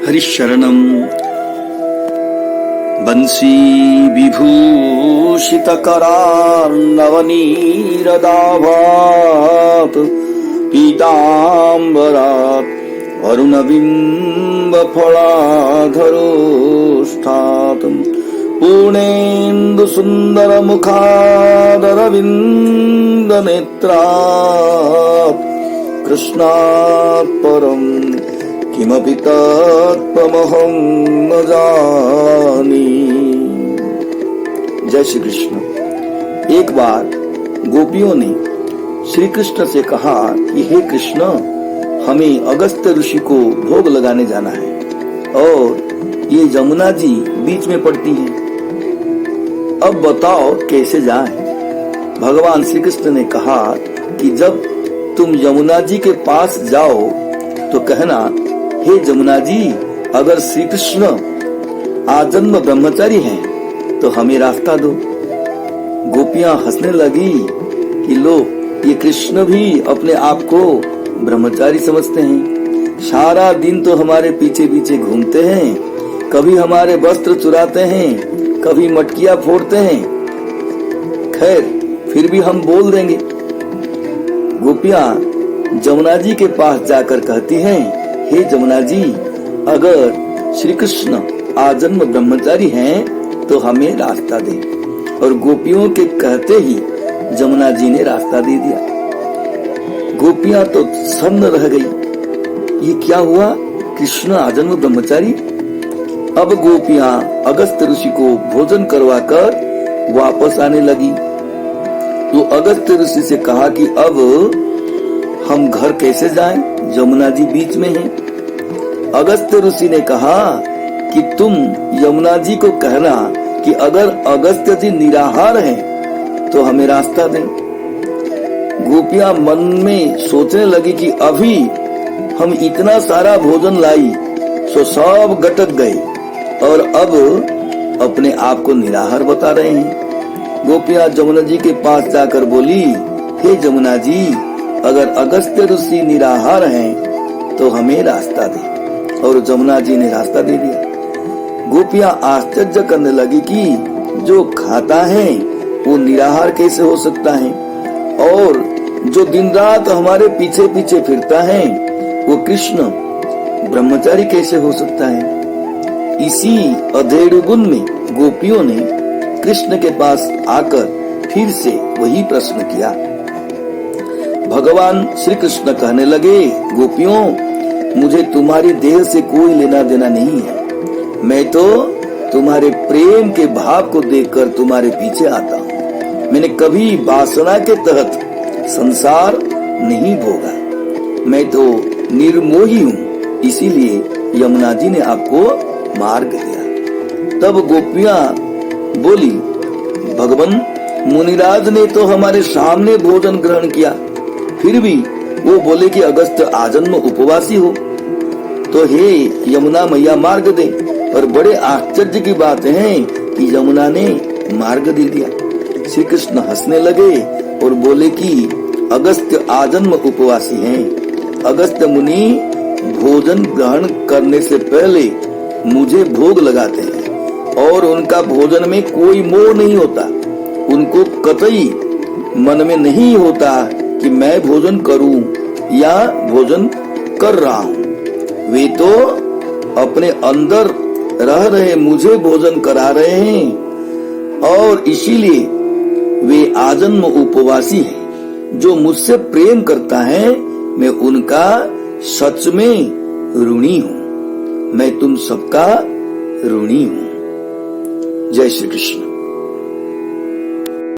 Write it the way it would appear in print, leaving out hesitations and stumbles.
हरिशरणं बंसी विभूषितकरार्णवनीरदाभात् पीताम्बरात् वरुणबिम्बफलाधरोष्ठात् पूर्णेन्दुसुन्दरमुखादरविन्दनेत्रात् कृष्णात् परम् किमपि तत्त्वमहं न जानी। जय श्री कृष्ण। एक बार गोपियों ने श्री कृष्ण से कहा कि हे कृष्ण, हमें अगस्त्य ऋषि को भोग लगाने जाना है और ये यमुना जी बीच में पड़ती है। अब बताओ कैसे जाएं? भगवान श्री कृष्ण ने कहा कि जब तुम यमुना जी के पास जाओ तो कहना, हे यमुना जी, अगर श्री कृष्ण आजन्म ब्रह्मचारी हैं तो हमें रास्ता दो। गोपियां हंसने लगी कि लो, ये कृष्ण भी अपने आप को ब्रह्मचारी समझते हैं। सारा दिन तो हमारे पीछे पीछे घूमते हैं, कभी हमारे वस्त्र चुराते हैं, कभी मटकियां फोड़ते हैं। खैर, फिर भी हम बोल देंगे। गोपियां यमुना जी के पास जाकर कहती हैं, हे यमुना जी, अगर श्री कृष्ण आजन्म ब्रह्मचारी हैं तो हमें रास्ता दे। और गोपियों के कहते ही यमुना जी ने रास्ता दे दिया। गोपियां तो सन्न रह गई, ये क्या हुआ? कृष्ण आजन्म ब्रह्मचारी? अब गोपियां अगस्त्य ऋषि को भोजन करवाकर वापस आने लगी तो अगस्त्य ऋषि से कहा कि अब हम घर कैसे जाएं? यमुना जी बीच में हैं। अगस्त्य ऋषि ने कहा कि तुम यमुना जी को कहना कि अगर अगस्त्य जी निराहार हैं तो हमें रास्ता दें। गोपियां मन में सोचने लगी कि अभी हम इतना सारा भोजन लाई सो सब गटक गए और अब अपने आप को निराहार बता रहे हैं। गोपियां यमुना जी के पास जाकर बोली, हे यमुना जी, अगर अगस्त्य ऋषि निराहार हैं तो हमें रास्ता दे। और यमुना जी ने रास्ता दे दिया। गोपियां आश्चर्य करने लगी कि जो खाता है वो निराहार कैसे हो सकता है, और जो दिन रात हमारे पीछे पीछे फिरता है वो कृष्ण ब्रह्मचारी कैसे हो सकता है। इसी अधेड़ गुण में गोपियों ने कृष्ण के पास आकर फिर से वही प्रश्न किया। भगवान श्री कृष्ण कहने लगे, गोपियों, मुझे तुम्हारी देह से कोई लेना देना नहीं है। मैं तो तुम्हारे प्रेम के भाव को देखकर तुम्हारे पीछे आता हूँ। मैंने कभी वासना के तहत संसार नहीं भोगा। मैं तो निर्मोही हूँ, इसीलिए यमुना जी ने आपको मार्ग दिया। तब गोपियां बोली, भगवान, मुनिराज ने तो हमारे सामने भोजन ग्रहण किया, फिर भी वो बोले कि अगस्त्य आजन्म उपवासी हो, तो हे यमुना मैया मार्ग दे। और बड़े आश्चर्य की बात है कि यमुना ने मार्ग दे दिया। श्री कृष्ण हंसने लगे और बोले कि अगस्त्य आजन्म उपवासी हैं। अगस्त्य मुनि भोजन ग्रहण करने से पहले मुझे भोग लगाते हैं और उनका भोजन में कोई मोह नहीं होता। उनको कतई मन में नहीं होता कि मैं भोजन करूं या भोजन कर रहा हूं। वे तो अपने अंदर रह रहे मुझे भोजन करा रहे हैं और इसीलिए वे आजन्म उपवासी हैं। जो मुझसे प्रेम करता है मैं उनका सच में ऋणी हूँ। मैं तुम सबका ऋणी हूँ। जय श्री कृष्ण।